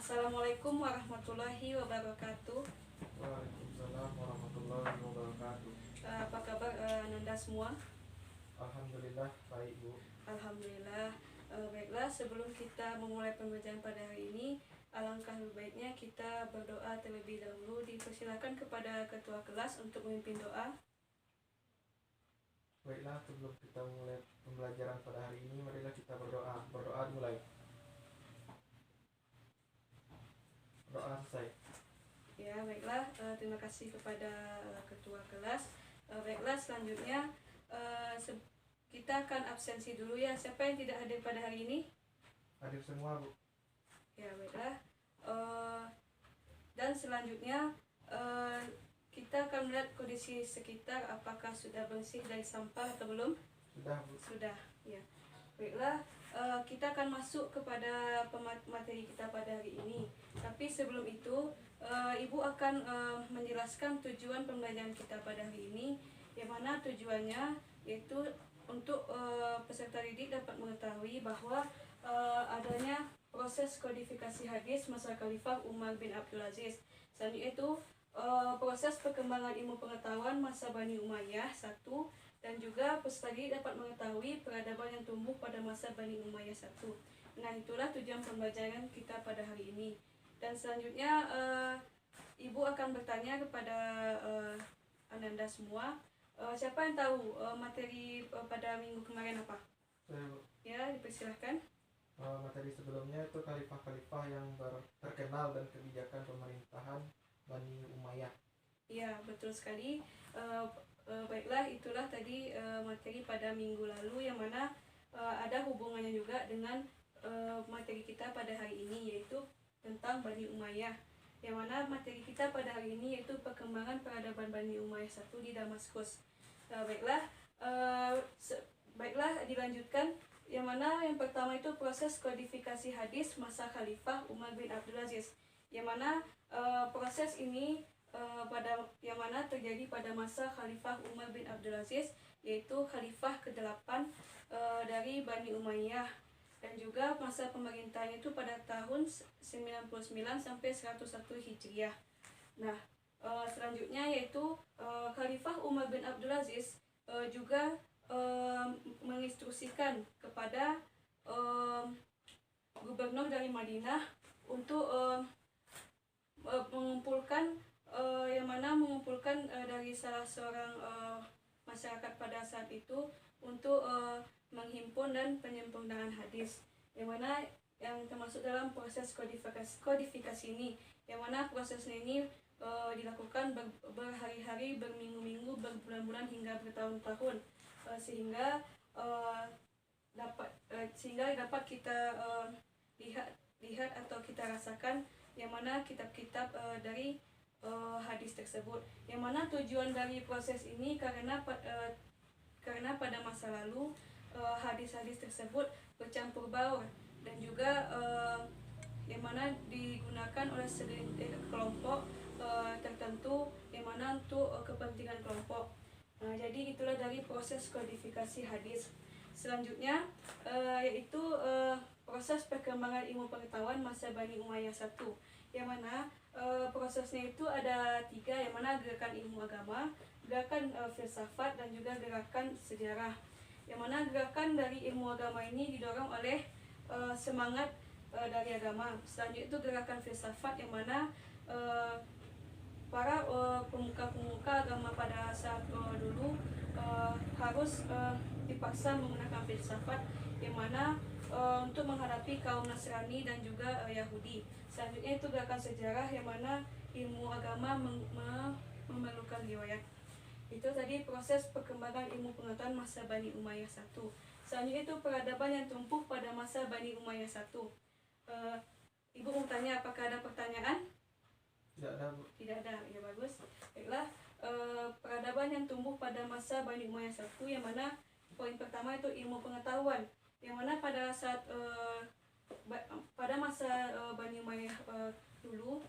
Assalamualaikum warahmatullahi wabarakatuh. Waalaikumsalam warahmatullahi wabarakatuh. Apa kabar Nanda semua? Alhamdulillah baik Bu. Alhamdulillah. Baiklah, sebelum kita memulai pembelajaran pada hari ini, alangkah lebih baiknya kita berdoa terlebih dahulu. Dipersilakan kepada ketua kelas untuk memimpin doa. Baiklah, sebelum kita mulai pembelajaran pada hari ini, marilah kita berdoa. Berdoa mulai. Doa selesai. Ya, baiklah. Terima kasih kepada ketua kelas. Baiklah, selanjutnya kita akan absensi dulu ya. Siapa yang tidak hadir pada hari ini? Hadir semua Bu. Ya, baiklah. Dan selanjutnya kita akan melihat kondisi sekitar, apakah sudah bersih dari sampah atau belum? Sudah Bu. Sudah, ya. Baiklah, kita akan masuk kepada materi kita pada hari ini. Tapi sebelum itu, Ibu akan menjelaskan tujuan pembelajaran kita pada hari ini, yang mana tujuannya yaitu untuk peserta didik dapat mengetahui bahwa adanya proses kodifikasi hadis masa Khalifah Umar bin Abdul Aziz. Selanjutnya itu proses perkembangan ilmu pengetahuan masa Bani Umayyah 1, dan juga peserta didik dapat mengetahui peradaban yang tumbuh pada masa Bani Umayyah 1. Nah, itulah tujuan pembelajaran kita pada hari ini. Dan selanjutnya Ibu akan bertanya kepada Ananda semua. Siapa yang tahu materi pada minggu kemarin apa? Saya Bu. Ya, dipersilahkan. Materi sebelumnya itu khalifah-khalifah yang terkenal dan kebijakan pemerintahan Bani Umayyah. Iya, betul sekali. Baiklah, itulah tadi materi pada minggu lalu, yang mana ada hubungannya juga dengan materi kita pada hari ini, yaitu tentang Bani Umayyah. Yang mana materi kita pada hari ini yaitu perkembangan peradaban Bani Umayyah 1 di Damaskus. Baiklah, dilanjutkan. Yang mana yang pertama itu proses kodifikasi hadis masa Khalifah Umar bin Abdul Aziz. Yang mana proses ini yang mana terjadi pada masa Khalifah Umar bin Abdul Aziz, yaitu Khalifah ke-8 dari Bani Umayyah, dan juga masa pemerintahnya itu pada tahun 99 sampai 101 Hijriah. Nah, selanjutnya yaitu Khalifah Umar bin Abdul Aziz juga menginstruksikan kepada gubernur dari Madinah untuk mengumpulkan dari salah seorang masyarakat pada saat itu untuk menghimpun dan penyempurnaan hadis, yang mana yang termasuk dalam proses kodifikasi ini, yang mana prosesnya ini dilakukan berhari-hari, berminggu-minggu, berbulan-bulan hingga bertahun-tahun, sehingga dapat kita lihat atau kita rasakan yang mana kitab-kitab dari hadis tersebut. Yang mana tujuan dari proses ini karena pada masa lalu hadis-hadis tersebut bercampur baur, dan juga yang mana digunakan oleh segelintir kelompok tertentu, yang mana untuk kepentingan kelompok. Jadi itulah dari proses kodifikasi hadis. Selanjutnya yaitu proses perkembangan ilmu pengetahuan masa Bani Umayyah 1, yang mana prosesnya itu ada 3, yang mana gerakan ilmu agama, gerakan filsafat, dan juga gerakan sejarah. Yang mana gerakan dari ilmu agama ini didorong oleh semangat dari agama. Selanjutnya itu gerakan filsafat, yang mana para pemuka-pemuka agama pada saat dulu harus dipaksa menggunakan filsafat, yang mana untuk menghadapi kaum Nasrani dan juga Yahudi. Selanjutnya itu gerakan sejarah, yang mana ilmu agama memerlukan riwayat. Itu tadi proses perkembangan ilmu pengetahuan masa Bani Umayyah 1. Selanjutnya itu peradaban yang tumbuh pada masa Bani Umayyah 1. Ibu mau tanya, apakah ada pertanyaan? Tidak ada Bu. Tidak ada, ya bagus. Baiklah, peradaban yang tumbuh pada masa Bani Umayyah 1, yang mana poin pertama itu ilmu pengetahuan, yang mana pada saat pada masa Bani Umayyah dulu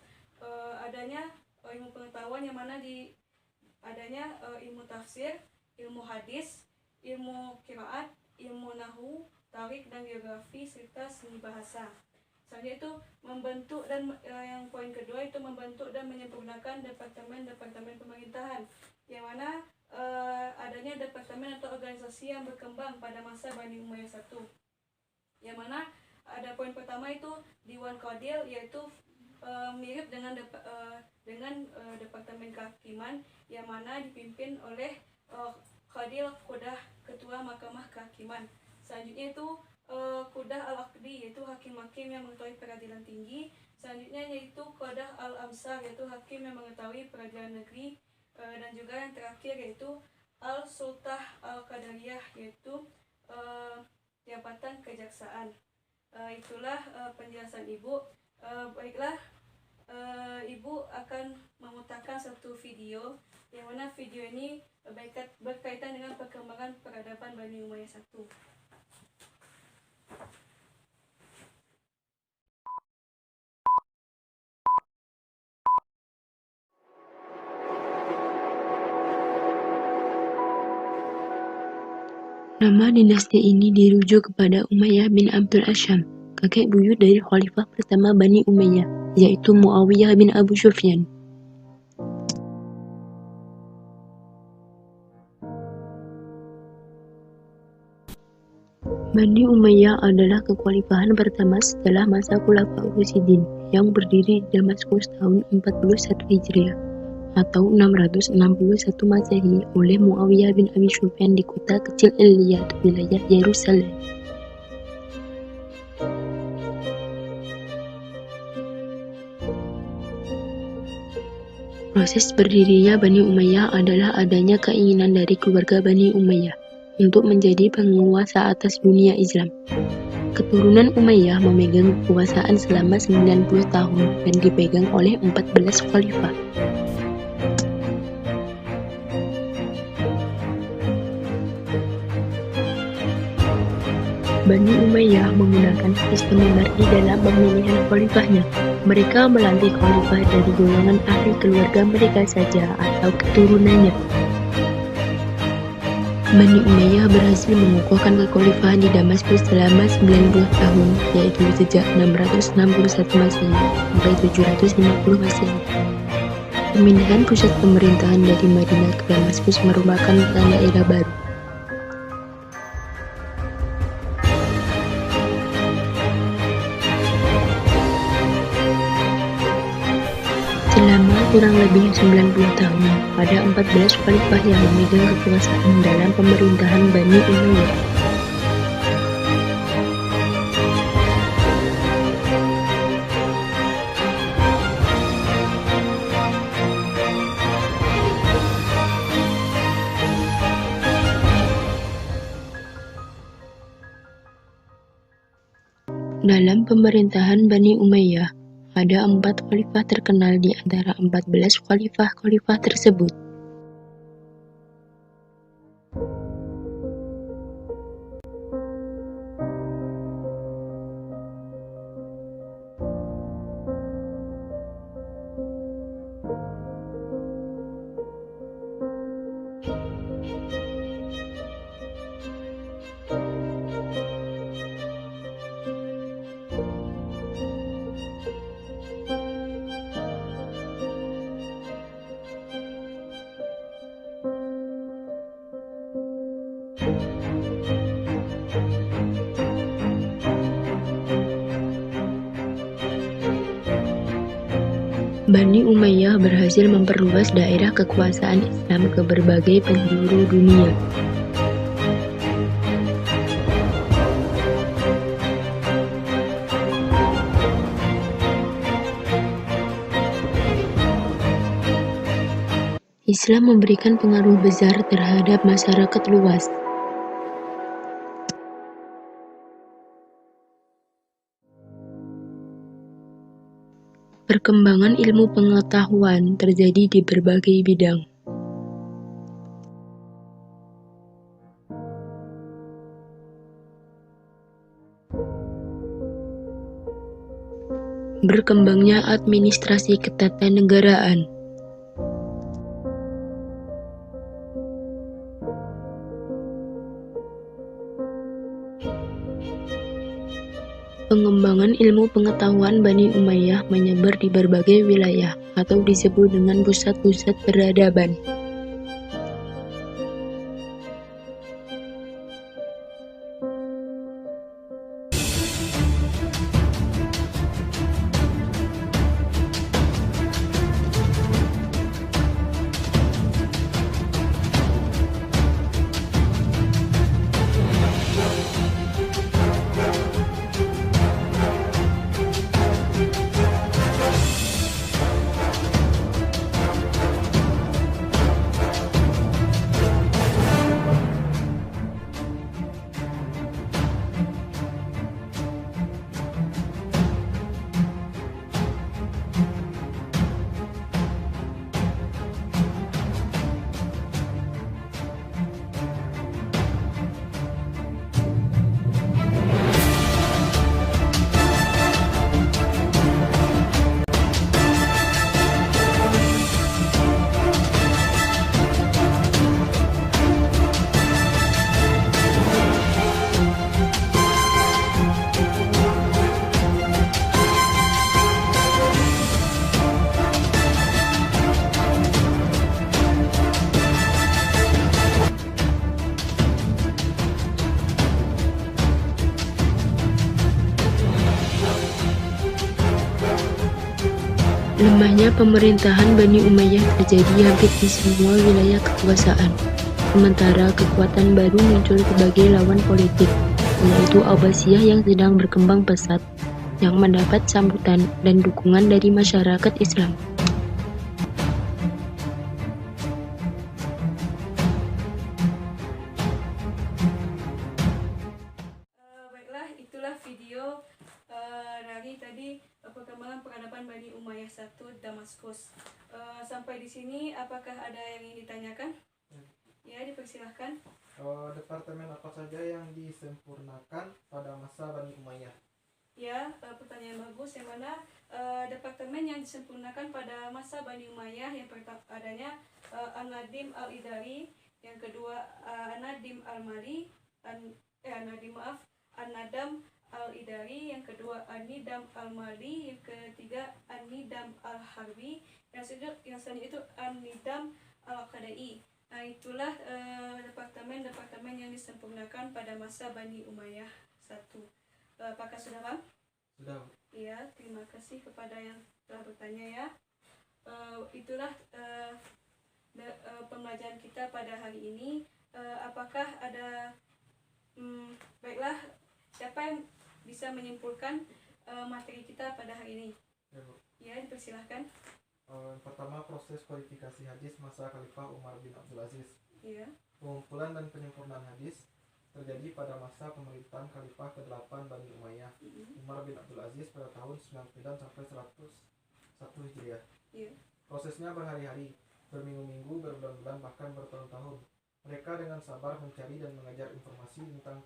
adanya ilmu pengetahuan, yang mana adanya ilmu tafsir, ilmu hadis, ilmu qiraat, ilmu nahwu, tarik dan geografi, serta seni bahasa. Selanjutnya itu membentuk dan yang poin kedua itu membentuk dan menyempurnakan departemen-departemen pemerintahan, yang mana adanya departemen atau organisasi yang berkembang pada masa Bani Umayyah I, yang mana ada poin pertama itu Diwan Qadil, yaitu mirip dengan departemen kehakiman, yang mana dipimpin oleh Qadil Qudah, ketua Mahkamah Kehakiman. Selanjutnya itu Qudah Al-Aqdi, yaitu hakim-hakim yang mengetahui peradilan tinggi. Selanjutnya yaitu Qudah Al-Amsar, yaitu hakim yang mengetahui peradilan negeri. Dan juga yang terakhir yaitu Al-Sultah Al-Qadariyah, yaitu jabatan kejaksaan. Itulah penjelasan Ibu. Baiklah, Ibu akan memutarkan satu video, yang mana video ini berkaitan dengan perkembangan peradaban Bani Umayyah I. Nama dinasti ini dirujuk kepada Umayyah bin Abdul Asyam, kakek buyut dari khalifah pertama Bani Umayyah, yaitu Muawiyah bin Abu Sufyan. Bani Umayyah adalah kekhalifahan pertama setelah masa Khulafaur Rasyidin yang berdiri di Damaskus tahun 41 Hijriah atau 661 Masehi oleh Muawiyah bin Abi Sufyan di kota kecil Iliyat, wilayah Yerusalem. Proses berdirinya Bani Umayyah adalah adanya keinginan dari keluarga Bani Umayyah untuk menjadi penguasa atas dunia Islam. Keturunan Umayyah memegang kekuasaan selama 90 tahun dan dipegang oleh 14 khalifah. Bani Umayyah menggunakan sistem monarki dalam pemilihan khalifahnya. Mereka melantik khalifah dari golongan ahli keluarga mereka saja atau keturunannya. Bani Umayyah berhasil mengukuhkan kekhalifahan di Damaskus selama 90 tahun, yaitu sejak 661 Masehi sampai 750 Masehi. Pemindahan pusat pemerintahan dari Madinah ke Damaskus merupakan tanda era baru. Selama kurang lebih 90 tahun, ada 14 khalifah yang memegang kekuasaan dalam pemerintahan Bani Umayyah. Dalam pemerintahan Bani Umayyah, ada 4 khalifah terkenal di antara 14 khalifah tersebut. Bani Umayyah berhasil memperluas daerah kekuasaan Islam ke berbagai penjuru dunia. Islam memberikan pengaruh besar terhadap masyarakat luas. Perkembangan ilmu pengetahuan terjadi di berbagai bidang. Berkembangnya administrasi ketatanegaraan. Pengembangan Perkembangan ilmu pengetahuan Bani Umayyah menyebar di berbagai wilayah atau disebut dengan pusat-pusat peradaban. Lemahnya pemerintahan Bani Umayyah terjadi hampir di semua wilayah kekuasaan. Sementara kekuatan baru muncul sebagai lawan politik, yaitu Abbasiyah yang sedang berkembang pesat, yang mendapat sambutan dan dukungan dari masyarakat Islam. Baiklah, itulah video dari tadi perkembangan peradaban Bani Umayyah I Damaskus. Sampai di sini, apakah ada yang ingin ditanyakan? Ya, dipersilahkan. Departemen apa saja yang disempurnakan pada masa Bani Umayyah? Ya, pertanyaan bagus. Yang mana departemen yang disempurnakan pada masa Bani Umayyah yang pertama adanya An-Nadim Al-Idari, yang kedua An-Nadim Al-Mali, An-Nadam Al-Idari, yang kedua An-Nidam Al-Mali, yang ketiga An-Nidam Al-Harbi, yang selanjutnya itu An-Nidam Al-Qadai. Nah, itulah departemen-departemen yang disempurnakan pada masa Bani Umayyah I. Apakah sudah paham? Sudah. Iya, terima kasih kepada yang telah bertanya ya. Itulah pembelajaran kita pada hari ini. Apakah ada baiklah, siapa yang bisa menyimpulkan materi kita pada hari ini? Ya, Bu. Ya, dipersilahkan. Pertama, proses kualifikasi hadis masa Khalifah Umar bin Abdul Aziz. Iya. Pengumpulan dan penyempurnaan hadis terjadi pada masa pemerintahan Khalifah ke-8 Bani Umayyah, Umar bin Abdul Aziz pada tahun 99 sampai 101 Hijriah. Iya. Prosesnya berhari-hari, berminggu-minggu, berbulan-bulan, bahkan bertahun-tahun. Mereka dengan sabar mencari dan mengajar informasi tentang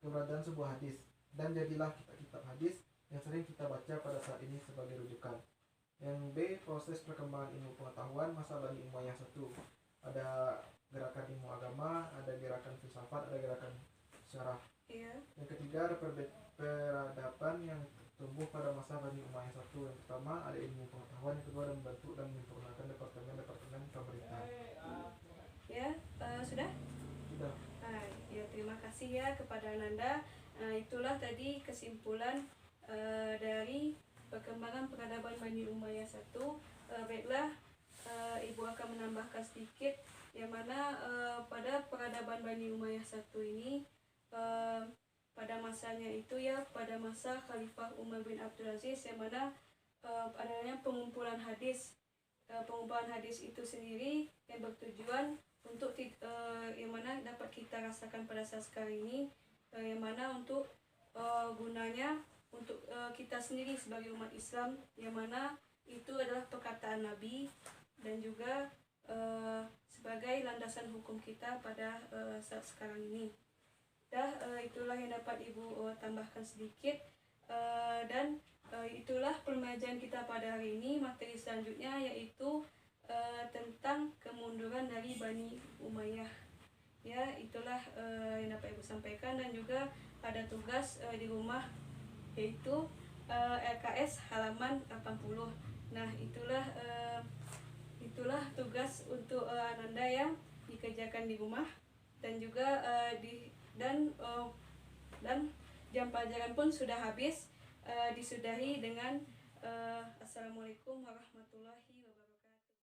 keberadaan sebuah hadis, dan jadilah kitab-kitab hadis yang sering kita baca pada saat ini sebagai rujukan. Yang B, proses perkembangan ilmu pengetahuan masa Bani Umayyah I. Ada gerakan ilmu agama, ada gerakan filsafat, ada gerakan syarah. Iya. Yang ketiga, ada peradaban yang tumbuh pada masa Bani Umayyah I. Yang pertama, ada ilmu pengetahuan, yang kedua, ada membentuk dan menyempurnakan departemen-departemen pemerintahan. Ya, sudah? Sudah. Ya, terima kasih ya kepada Nanda. Itulah tadi kesimpulan dari perkembangan peradaban Bani Umayyah I. Baiklah, Ibu akan menambahkan sedikit yang mana pada peradaban Bani Umayyah I ini pada masanya itu ya, pada masa Khalifah Umar bin Abdul Aziz, yang mana adanya pengumpulan hadis. Pengumpulan hadis itu sendiri yang bertujuan untuk yang mana dapat kita rasakan pada saat sekarang ini, yang mana untuk gunanya untuk kita sendiri sebagai umat Islam, yang mana itu adalah perkataan Nabi dan juga sebagai landasan hukum kita pada saat sekarang ini. Itulah yang dapat Ibu tambahkan sedikit, dan itulah pembelajaran kita pada hari ini. Materi selanjutnya yaitu tentang kemunduran dari Bani Umayyah. Ya, itulah yang dapat Ibu sampaikan, dan juga ada tugas di rumah, yaitu LKS halaman 80. Nah, itulah tugas untuk Ananda yang dikerjakan di rumah, dan juga dan jam pelajaran pun sudah habis. Disudahi dengan Assalamualaikum warahmatullahi